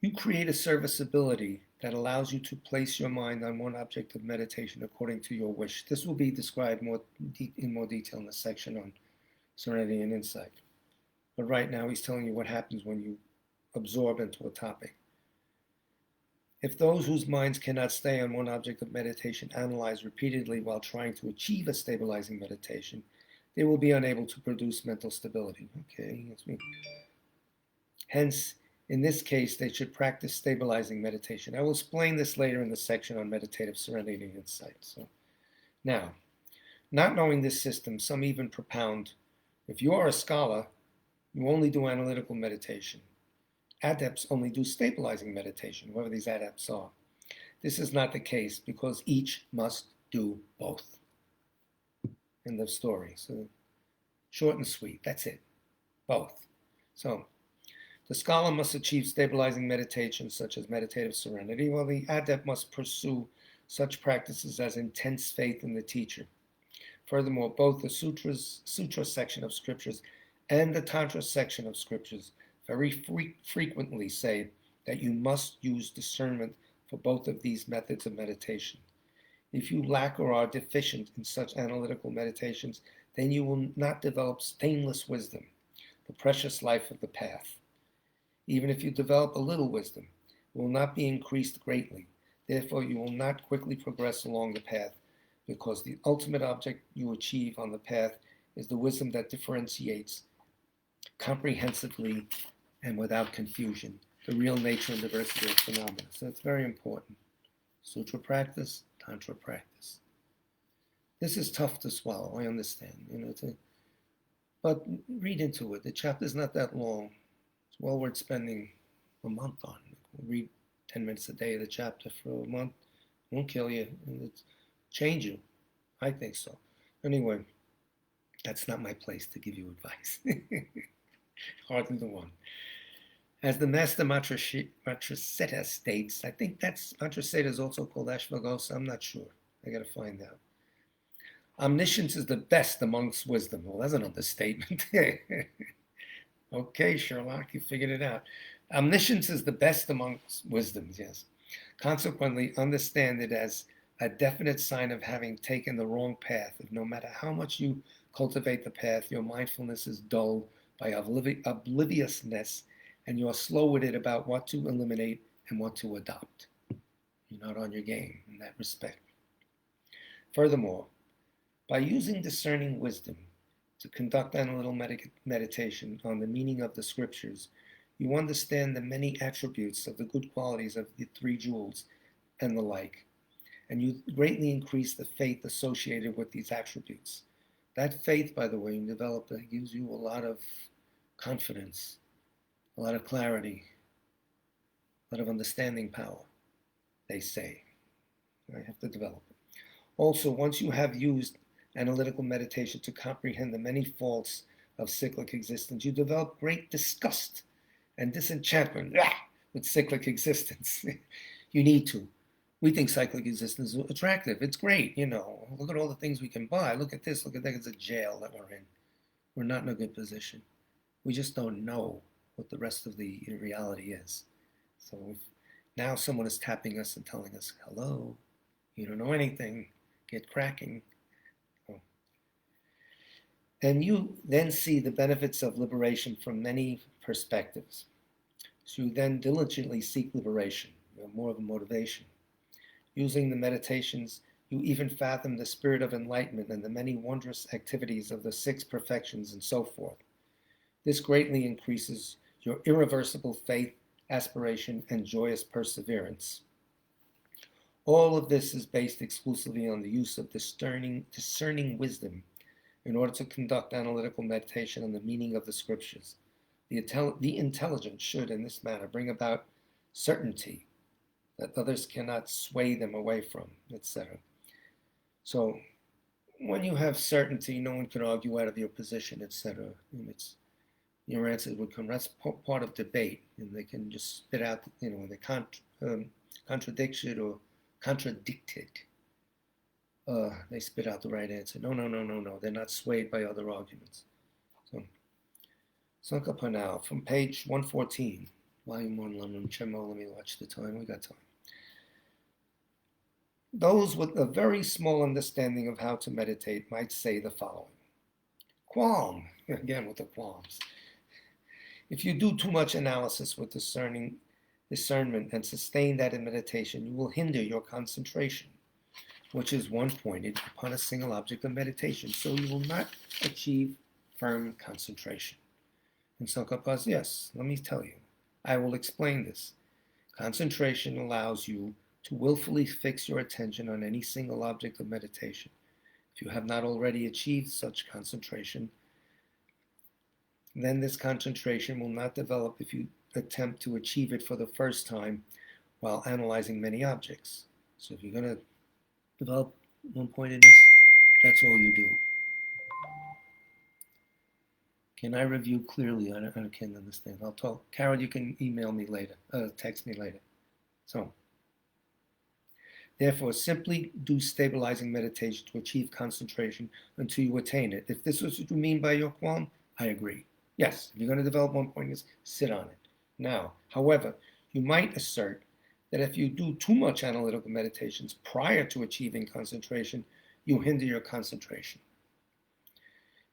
you create a serviceability that allows you to place your mind on one object of meditation according to your wish. This will be described in more detail in the section on serenity and insight. But right now, he's telling you what happens when you absorb into a topic. If those whose minds cannot stay on one object of meditation analyze repeatedly while trying to achieve a stabilizing meditation, they will be unable to produce mental stability. Okay, that's me. Hence, in this case, they should practice stabilizing meditation. I will explain this later in the section on meditative serenity and insight. So, now, not knowing this system, some even propound, if you are a scholar, you only do analytical meditation. Adepts only do stabilizing meditation, whoever these adepts are. This is not the case because each must do both. End of story. So, short and sweet, that's it. Both. So, the scholar must achieve stabilizing meditation such as meditative serenity, while the adept must pursue such practices as intense faith in the teacher. Furthermore, both the sutra section of scriptures and the tantra section of scriptures very frequently say that you must use discernment for both of these methods of meditation. If you lack or are deficient in such analytical meditations, then you will not develop stainless wisdom, the precious life of the path. Even if you develop a little wisdom, it will not be increased greatly. Therefore, you will not quickly progress along the path, because the ultimate object you achieve on the path is the wisdom that differentiates comprehensively and without confusion the real nature and diversity of phenomena. So it's very important. Sutra practice, tantra practice. This is tough to swallow, I understand. But read into it. The chapter's not that long. It's well worth spending a month on. Read 10 minutes a day of the chapter for a month. It won't kill you. It'll change you. I think so. Anyway, that's not my place to give you advice. Hardly the one. As the Master Matrasetta states, I think that's Matrasetta is also called Ashvaghosha. I'm not sure. I got to find out. Omniscience is the best amongst wisdom. Well, that's an understatement. Okay, Sherlock, you figured it out. Omniscience is the best amongst wisdoms, yes. Consequently, understand it as a definite sign of having taken the wrong path. If no matter how much you cultivate the path, your mindfulness is dulled by obliviousness, and you are slow-witted about what to eliminate and what to adopt. You're not on your game in that respect. Furthermore, by using discerning wisdom to conduct analytical meditation on the meaning of the scriptures, you understand the many attributes of the good qualities of the three jewels and the like, and you greatly increase the faith associated with these attributes. That faith, by the way, you develop, gives you a lot of confidence, a lot of clarity, a lot of understanding power, they say. I have to develop it. Also, once you have used analytical meditation to comprehend the many faults of cyclic existence, you develop great disgust and disenchantment with cyclic existence. You need to. We think cyclic existence is attractive. It's great, Look at all the things we can buy. Look at this, look at that. It's a jail that we're in. We're not in a good position. We just don't know what the rest of the reality is. So if now someone is tapping us and telling us, hello, you don't know anything, get cracking. And you then see the benefits of liberation from many perspectives. So you then diligently seek liberation, more of a motivation. Using the meditations, you even fathom the spirit of enlightenment and the many wondrous activities of the 6 perfections and so forth. This greatly increases your irreversible faith, aspiration, and joyous perseverance. All of this is based exclusively on the use of discerning wisdom in order to conduct analytical meditation on the meaning of the scriptures. The intelligent should, in this manner, bring about certainty that others cannot sway them away from, etc. So when you have certainty, no one can argue out of your position, etc. Your answers would come. That's part of debate, and they can just spit out, when they contradiction or contradicted. They spit out the right answer. No. They're not swayed by other arguments. So, Sankapanal, from page 114, volume 1, Lamrim Chemo. Let me watch the time. We got time. Those with a very small understanding of how to meditate might say the following. Qualm, again with the qualms. If you do too much analysis with discernment and sustain that in meditation, you will hinder your concentration, which is one pointed upon a single object of meditation, so you will not achieve firm concentration. And Sankapas, yes, let me tell you, I will explain this. Concentration allows you to willfully fix your attention on any single object of meditation. If you have not already achieved such concentration, then this concentration will not develop if you attempt to achieve it for the first time while analyzing many objects. So if you're going to develop one pointedness, that's all you do. Can I review clearly? I can't understand. I'll talk. Carol, you can email me later, text me later. So, Therefore, simply do stabilizing meditation to achieve concentration until you attain it. If this is what you mean by your qualm, I agree. Yes, if you're going to develop one pointedness, sit on it. Now, however, you might assert that if you do too much analytical meditations prior to achieving concentration, you hinder your concentration.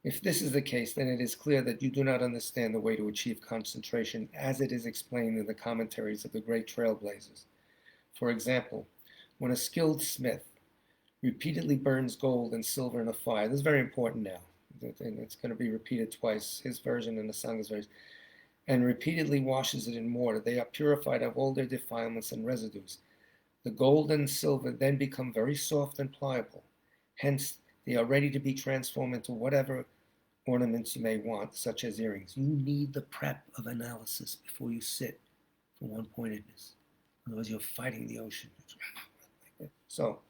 If this is the case, then it is clear that you do not understand the way to achieve concentration as it is explained in the commentaries of the great trailblazers. For example, when a skilled smith repeatedly burns gold and silver in a fire, this is very important now, and it's going to be repeated twice, his version and the Sangha's version, and repeatedly washes it in water, they are purified of all their defilements and residues. The gold and silver then become very soft and pliable. Hence, they are ready to be transformed into whatever ornaments you may want, such as earrings. You need the prep of analysis before you sit for one-pointedness. Otherwise, you're fighting the ocean. So,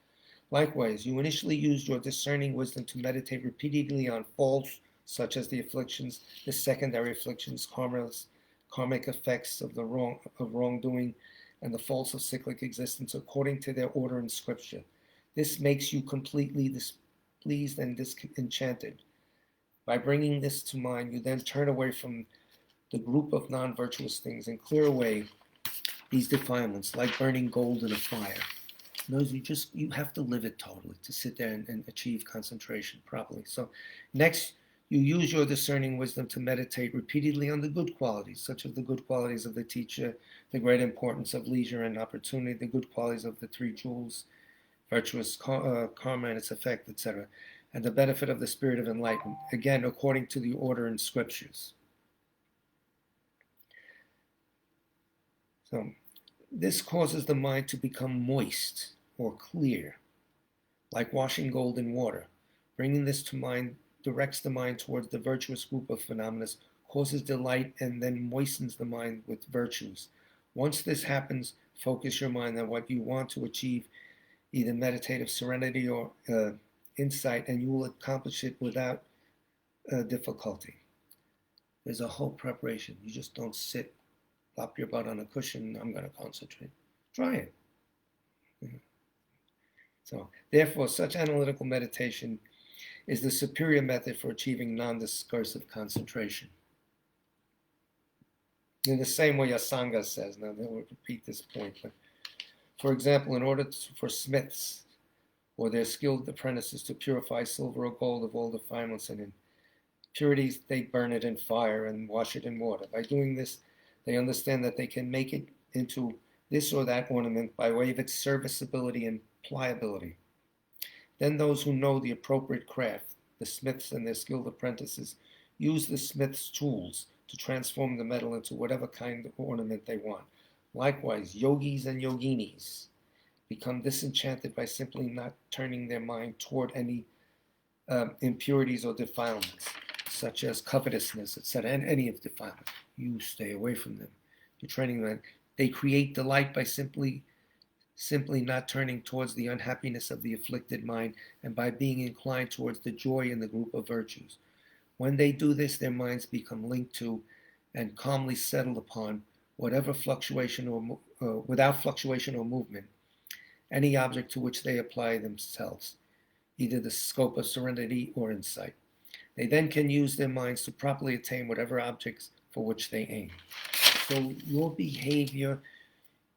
likewise, you initially used your discerning wisdom to meditate repeatedly on faults, such as the afflictions, the secondary afflictions, karmic effects of wrongdoing, and the faults of cyclic existence according to their order in Scripture. This makes you completely displeased and disenchanted. By bringing this to mind, you then turn away from the group of non-virtuous things and clear away these defilements, like burning gold in a fire. In other words, you have to live it totally to sit there and achieve concentration properly. So next, you use your discerning wisdom to meditate repeatedly on the good qualities, such as the good qualities of the teacher, the great importance of leisure and opportunity, the good qualities of the three jewels, virtuous karma and its effect, etc., and the benefit of the spirit of enlightenment, again, according to the order in Scriptures. So this causes the mind to become moist or clear, like washing gold in water. Bringing this to mind directs the mind towards the virtuous group of phenomena, causes delight, and then moistens the mind with virtues. Once this happens, focus your mind on what you want to achieve, either meditative serenity or insight, and you will accomplish it without difficulty. There's a whole preparation. You just don't sit, plop your butt on a cushion, I'm going to concentrate. Try it. So, therefore, such analytical meditation is the superior method for achieving non-discursive concentration. In the same way Asanga says, now they will repeat this point, but for example, in order for smiths or their skilled apprentices to purify silver or gold of all defilements and impurities, they burn it in fire and wash it in water. By doing this, they understand that they can make it into this or that ornament by way of its serviceability and pliability. Then those who know the appropriate craft, the smiths and their skilled apprentices, use the smith's tools to transform the metal into whatever kind of ornament they want. Likewise, yogis and yoginis become disenchanted by simply not turning their mind toward any impurities or defilements, such as covetousness, etc., and any of defilement. You stay away from them. You're training them. They create delight by simply not turning towards the unhappiness of the afflicted mind and by being inclined towards the joy in the group of virtues. When they do this, their minds become linked to and calmly settled upon whatever fluctuation or without fluctuation or movement, any object to which they apply themselves, either the scope of serenity or insight. They then can use their minds to properly attain whatever objects for which they aim. So your behavior,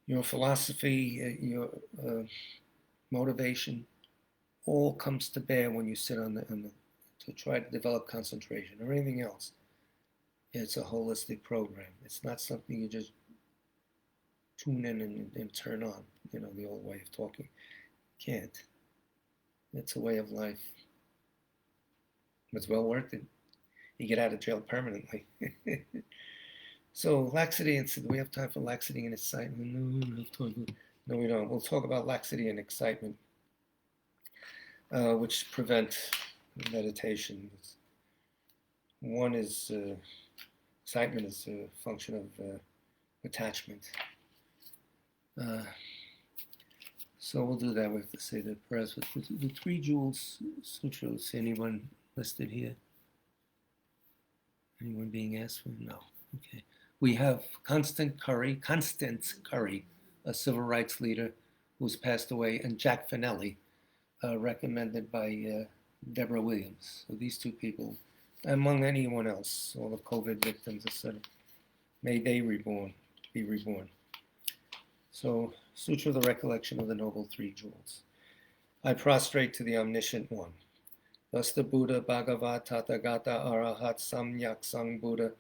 your philosophy, your motivation, all comes to bear when you sit to try to develop concentration or anything else. It's a holistic program. It's not something you just tune in and turn on, the old way of talking. Can't. It's a way of life. It's well worth it. You get out of jail permanently. So laxity and do we have time for laxity and excitement? No, we don't. We'll talk about laxity and excitement, which prevent meditation. One is excitement is a function of attachment. So we'll do that. We have to say the prayers with the three jewels sutras. Anyone listed here? Anyone being asked for? No. Okay. We have Constance Curry, a civil rights leader who's passed away, and Jack Finelli, recommended by Deborah Williams. So these two people, among anyone else, all the COVID victims, etc., may they be reborn. So, Sutra of the Recollection of the Noble Three Jewels. I prostrate to the Omniscient One. Thus the Buddha, Bhagavat, Tathagata, Arahat, Samyak Sang Buddha,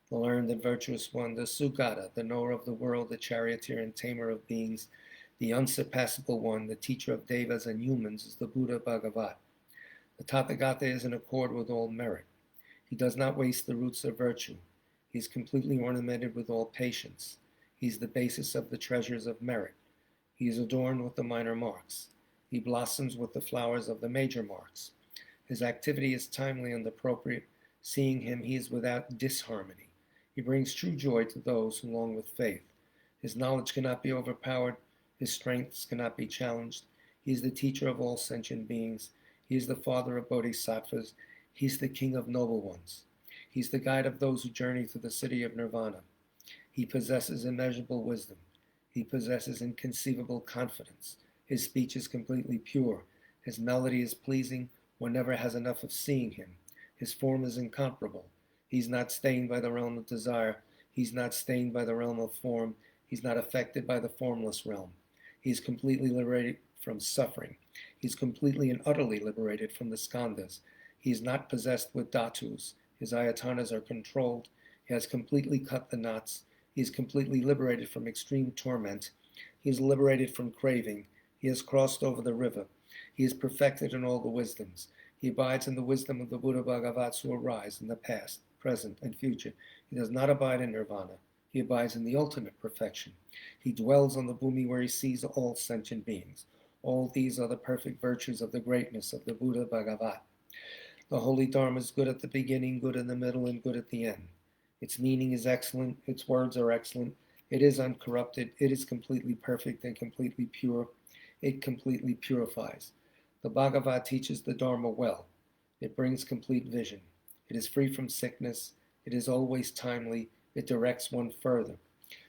the learned and virtuous one, the Sugata, the knower of the world, the charioteer and tamer of beings, the unsurpassable one, the teacher of devas and humans, is the Buddha Bhagavat. The Tathagata is in accord with all merit. He does not waste the roots of virtue. He is completely ornamented with all patience. He is the basis of the treasures of merit. He is adorned with the minor marks. He blossoms with the flowers of the major marks. His activity is timely and appropriate. Seeing him, he is without disharmony. He brings true joy to those who long with faith. His knowledge cannot be overpowered. His strengths cannot be challenged. He is the teacher of all sentient beings. He is the father of bodhisattvas. He is the king of noble ones. He is the guide of those who journey to the city of nirvana. He possesses immeasurable wisdom. He possesses inconceivable confidence. His speech is completely pure. His melody is pleasing. One never has enough of seeing him. His form is incomparable. He's not stained by the realm of desire. He's not stained by the realm of form. He's not affected by the formless realm. He's completely liberated from suffering. He's completely and utterly liberated from the skandhas. He is not possessed with dhatus. His ayatanas are controlled. He has completely cut the knots. He is completely liberated from extreme torment. He is liberated from craving. He has crossed over the river. He is perfected in all the wisdoms. He abides in the wisdom of the Buddha Bhagavats who arise in the past, present, and future. He does not abide in nirvana. He abides in the ultimate perfection. He dwells on the bhumi where he sees all sentient beings. All these are the perfect virtues of the greatness of the Buddha Bhagavat. The holy Dharma is good at the beginning, good in the middle, and good at the end. Its meaning is excellent. Its words are excellent. It is uncorrupted. It is completely perfect and completely pure. It completely purifies. The Bhagavad teaches the Dharma well. It brings complete vision. It is free from sickness. It is always timely. It directs one further.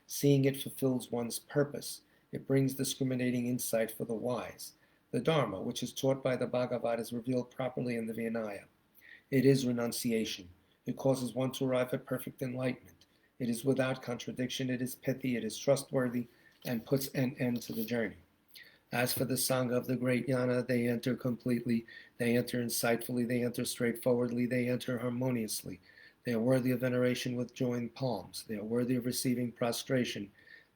Seeing it fulfills one's purpose. It brings discriminating insight for the wise. The Dharma, which is taught by the Bhagavad, is revealed properly in the Vinaya. It is renunciation. It causes one to arrive at perfect enlightenment. It is without contradiction. It is pithy. It is trustworthy and puts an end to the journey. As for the Sangha of the great Jnana, they enter completely, they enter insightfully, they enter straightforwardly, they enter harmoniously. They are worthy of veneration with joined palms. They are worthy of receiving prostration.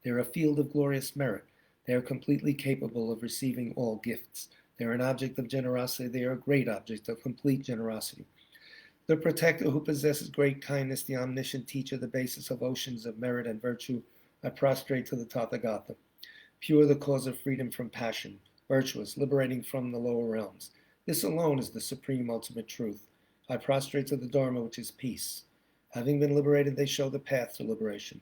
They are a field of glorious merit. They are completely capable of receiving all gifts. They are an object of generosity. They are a great object of complete generosity. The protector who possesses great kindness, the omniscient teacher, the basis of oceans of merit and virtue, I prostrate to the Tathagata. Pure, the cause of freedom from passion, virtuous, liberating from the lower realms. This alone is the supreme ultimate truth. I prostrate to the Dharma, which is peace. Having been liberated, they show the path to liberation.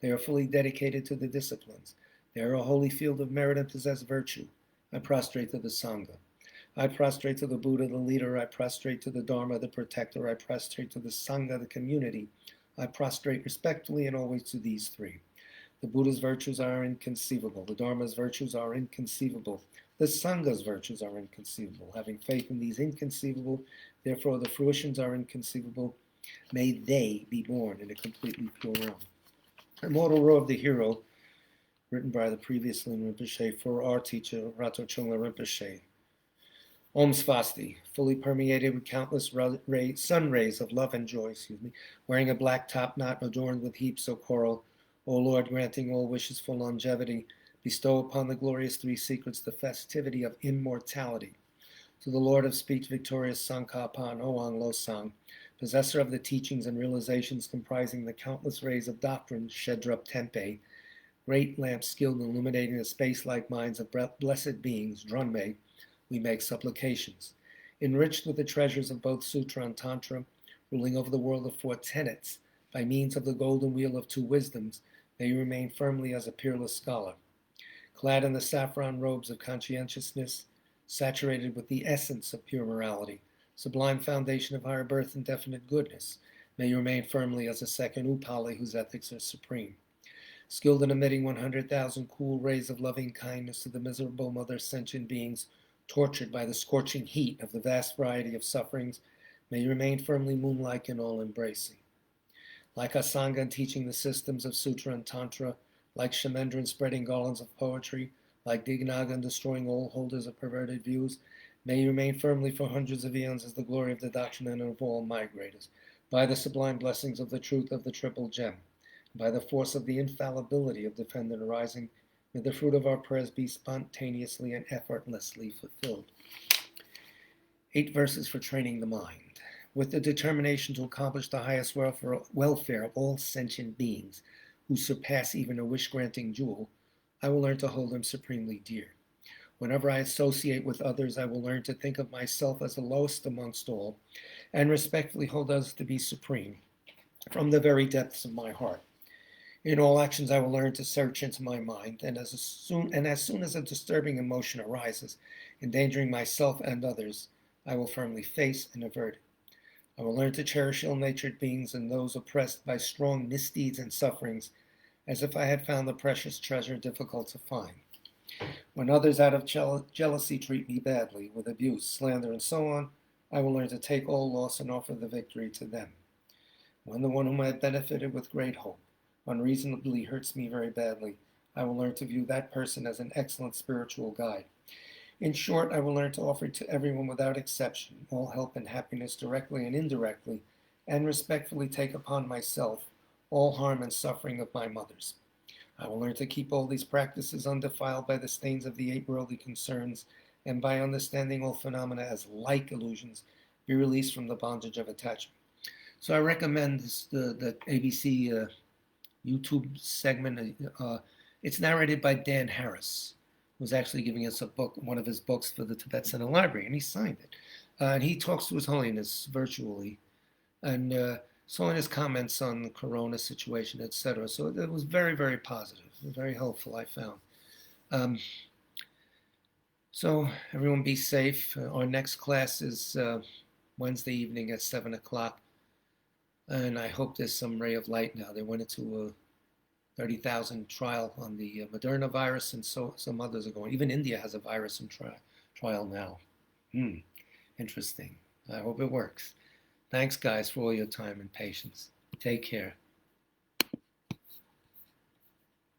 They are fully dedicated to the disciplines. They are a holy field of merit and possess virtue. I prostrate to the Sangha. I prostrate to the Buddha, the leader. I prostrate to the Dharma, the protector. I prostrate to the Sangha, the community. I prostrate respectfully and always to these three. The Buddha's virtues are inconceivable. The Dharma's virtues are inconceivable. The Sangha's virtues are inconceivable. Having faith in these inconceivable, therefore the fruitions are inconceivable. May they be born in a completely pure realm. Immortal Row of the Hero, written by the previous Lin Rinpoche for our teacher, Rato Chungla Rinpoche. Om Svasti, fully permeated with countless sun rays of love and joy, wearing a black top knot adorned with heaps of coral. O Lord, granting all wishes for longevity, bestow upon the glorious three secrets the festivity of immortality. To the Lord of speech, victorious Tsongkhapa Oang Losang, possessor of the teachings and realizations comprising the countless rays of doctrine, Shedrup Tempe, great lamp skilled in illuminating the space-like minds of blessed beings, Drunme, we make supplications. Enriched with the treasures of both Sutra and Tantra, ruling over the world of four tenets, by means of the golden wheel of two wisdoms, may you remain firmly as a peerless scholar. Clad in the saffron robes of conscientiousness, saturated with the essence of pure morality, sublime foundation of higher birth and definite goodness, may you remain firmly as a second Upali whose ethics are supreme. skilled in emitting 100,000 cool rays of loving kindness to the miserable mother sentient beings tortured by the scorching heat of the vast variety of sufferings, may you remain firmly moon-like and all-embracing. Like Asanga in teaching the systems of Sutra and Tantra, like Shemendra in spreading garlands of poetry, like Dignaga in destroying all holders of perverted views, may you remain firmly for hundreds of eons as the glory of the doctrine and of all migrators, by the sublime blessings of the truth of the Triple Gem, by the force of the infallibility of Defendant arising, may the fruit of our prayers be spontaneously and effortlessly fulfilled. 8 verses for training the mind. With the determination to accomplish the highest welfare of all sentient beings, who surpass even a wish-granting jewel, I will learn to hold them supremely dear. Whenever I associate with others, I will learn to think of myself as the lowest amongst all, and respectfully hold others to be supreme, from the very depths of my heart. In all actions, I will learn to search into my mind, and as soon as a disturbing emotion arises, endangering myself and others, I will firmly face and avert it. I will learn to cherish ill-natured beings and those oppressed by strong misdeeds and sufferings, as if I had found the precious treasure difficult to find. When others out of jealousy treat me badly, with abuse, slander, and so on, I will learn to take all loss and offer the victory to them. When the one whom I have benefited with great hope unreasonably hurts me very badly, I will learn to view that person as an excellent spiritual guide. In short, I will learn to offer to everyone without exception all help and happiness directly and indirectly, and respectfully take upon myself all harm and suffering of my mothers. I will learn to keep all these practices undefiled by the stains of the 8 worldly concerns, and by understanding all phenomena as like illusions, be released from the bondage of attachment. So I recommend the ABC YouTube segment. It's narrated by Dan Harris, who's actually giving us a book, one of his books for the Tibet Center Library, and he signed it. And he talks to His Holiness virtually, and His Holiness comments on the corona situation, etc. So it was very, very positive, very helpful, I found. So everyone be safe. Our next class is Wednesday evening at 7 o'clock, and I hope there's some ray of light now. They went into a 30,000 trial on the Moderna virus, and so some others are going. Even India has a virus in trial now. Interesting. I hope it works. Thanks, guys, for all your time and patience. Take care.